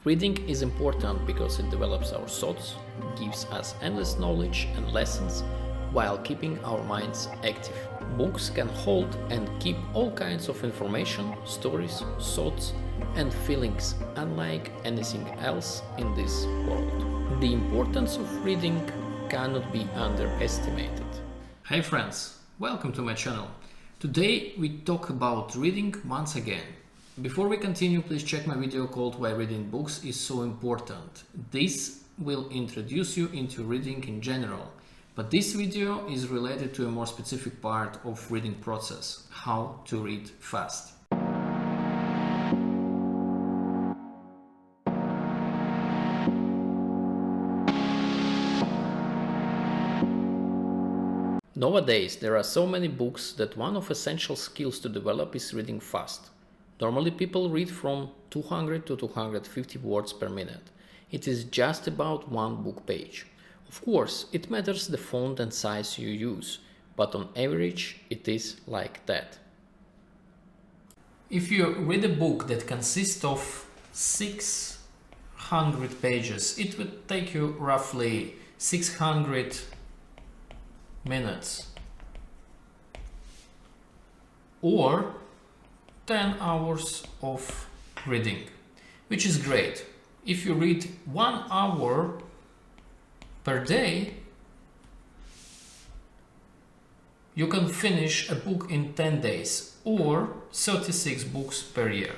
Reading is important because it develops our thoughts, gives us endless knowledge and lessons, while keeping our minds active. Books can hold and keep all kinds of information, stories, thoughts, and feelings, unlike anything else in this world. The importance of reading cannot be underestimated. Hey friends, welcome to my channel. Today we talk about reading once again. Before we continue, please check my video called Why Reading Books is So Important. This will introduce you into reading in general, but this video is related to a more specific part of reading process, how to read fast. Nowadays, there are so many books that one of essential skills to develop is reading fast. Normally people read from 200 to 250 words per minute. It is just about one book page. Of course, it matters the font and size you use, but on average it is like that. If you read a book that consists of 600 pages, it would take you roughly 600 minutes or 10 hours of reading, which is great. If you read 1 hour per day, you can finish a book in 10 days or 36 books per year.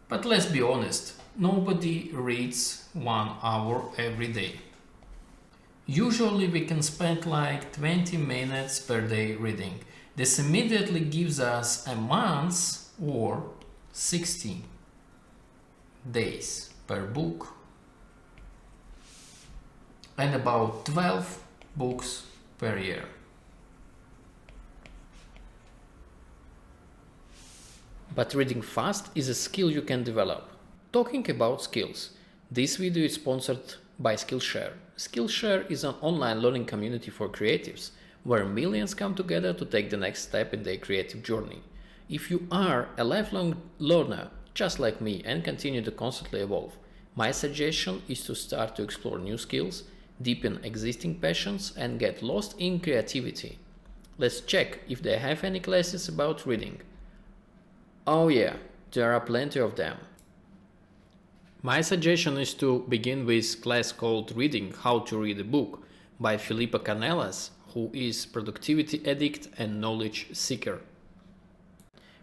But let's be honest, nobody reads 1 hour every day. Usually we can spend like 20 minutes per day reading. This immediately gives us a month or 60 days per book and about 12 books per year. But reading fast is a skill you can develop. Talking about skills, this video is sponsored by Skillshare. Skillshare is an online learning community for creatives, where millions come together to take the next step in their creative journey. If you are a lifelong learner, just like me, and continue to constantly evolve, my suggestion is to start to explore new skills, deepen existing passions, and get lost in creativity. Let's check if they have any classes about reading. Oh yeah, there are plenty of them. My suggestion is to begin with class called Reading How to Read a Book by Filipa Canelas, who is productivity addict and knowledge seeker.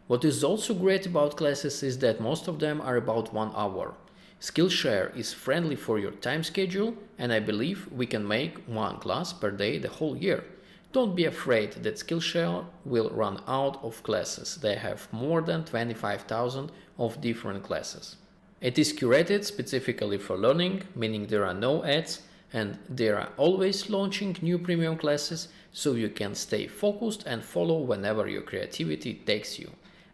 What is also great about classes is that most of them are about 1 hour. Skillshare is friendly for your time schedule, and I believe we can make one class per day the whole year. Don't be afraid that Skillshare will run out of classes. They have more than 25,000 of different classes. It is curated specifically for learning, meaning there are no ads and they are always launching new premium classes, so you can stay focused and follow whenever your creativity takes you.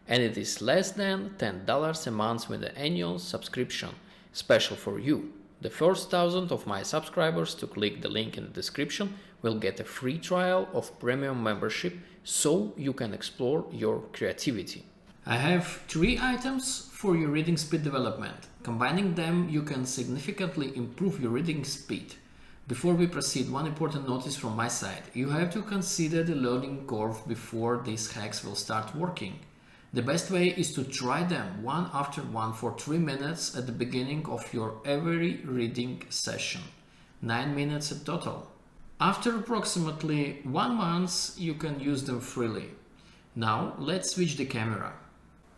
And it is less than $10 a month with an annual subscription, special for you. The first 1,000 of my subscribers to click the link in the description will get a free trial of premium membership, so you can explore your creativity. I have 3 items for your reading speed development. Combining them, you can significantly improve your reading speed. Before we proceed, one important notice from my side. You have to consider the learning curve before these hacks will start working. The best way is to try them one after one for 3 minutes at the beginning of your every reading session. 9 minutes in total. After approximately 1 month, you can use them freely. Now, let's switch the camera.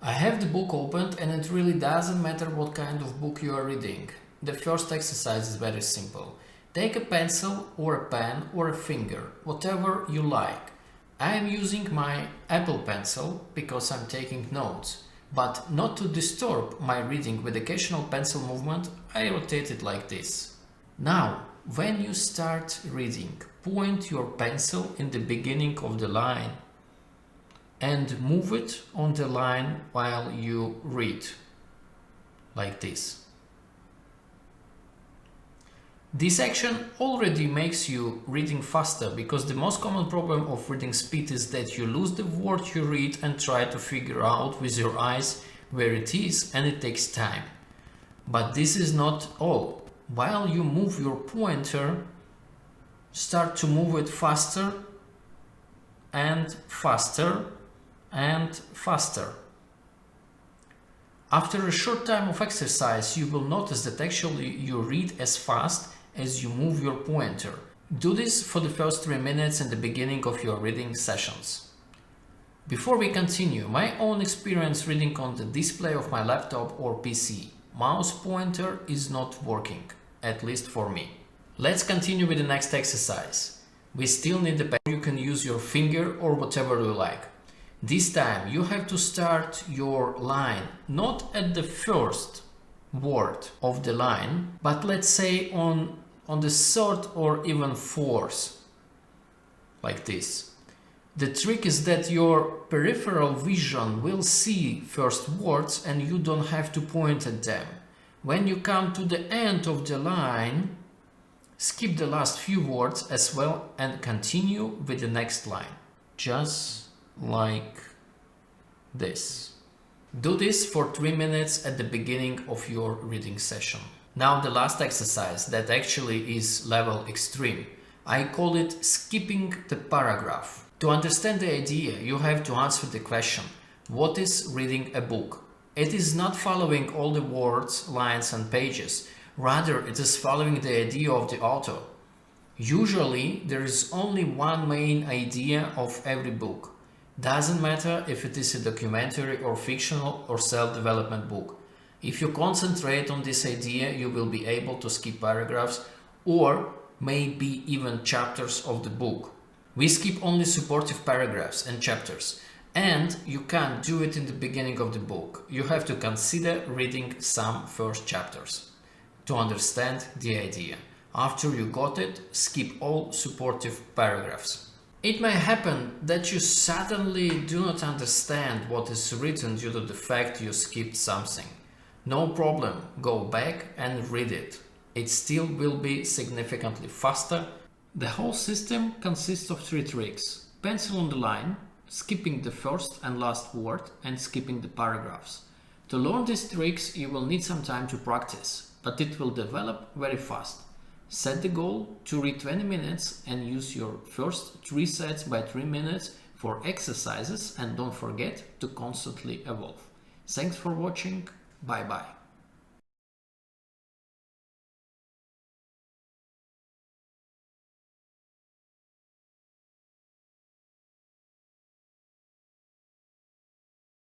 I have the book opened, and it really doesn't matter what kind of book you are reading. The first exercise is very simple. Take a pencil or a pen or a finger, whatever you like. I am using my Apple Pencil because I'm taking notes, but not to disturb my reading with occasional pencil movement, I rotate it like this. Now, when you start reading, point your pencil in the beginning of the line and move it on the line while you read, like this. This action already makes you reading faster, because the most common problem of reading speed is that you lose the word you read and try to figure out with your eyes where it is, and it takes time. But this is not all. While you move your pointer, start to move it faster and faster and faster. After a short time of exercise, you will notice that actually you read as fast as you move your pointer. Do this for the first 3 minutes in the beginning of your reading sessions. Before we continue, my own experience reading on the display of my laptop or PC, mouse pointer is not working, at least for me. Let's continue with the next exercise. We still need the pen. You can use your finger or whatever you like. This time you have to start your line not at the first word of the line, but let's say on the third or even fourth, like this. The trick is that your peripheral vision will see first words and you don't have to point at them. When you come to the end of the line, skip the last few words as well and continue with the next line. Just like this. Do this for 3 minutes at the beginning of your reading session. Now the last exercise that actually is level extreme. I call it skipping the paragraph. To understand the idea, you have to answer the question, what is reading a book? It is not following all the words, lines and pages. Rather, it is following the idea of the author. Usually, there is only one main idea of every book. Doesn't matter if it is a documentary or fictional or self-development book. If you concentrate on this idea, you will be able to skip paragraphs or maybe even chapters of the book. We skip only supportive paragraphs and chapters, and you can't do it in the beginning of the book. You have to consider reading some first chapters to understand the idea. After you got it, skip all supportive paragraphs. It may happen that you suddenly do not understand what is written due to the fact you skipped something. No problem, go back and read it. It still will be significantly faster. The whole system consists of 3 tricks: pencil on the line, skipping the first and last word, and skipping the paragraphs. To learn these tricks, you will need some time to practice, but it will develop very fast. Set the goal to read 20 minutes and use your first 3 sets by 3 minutes for exercises, and don't forget to constantly evolve. Thanks for watching. Bye bye.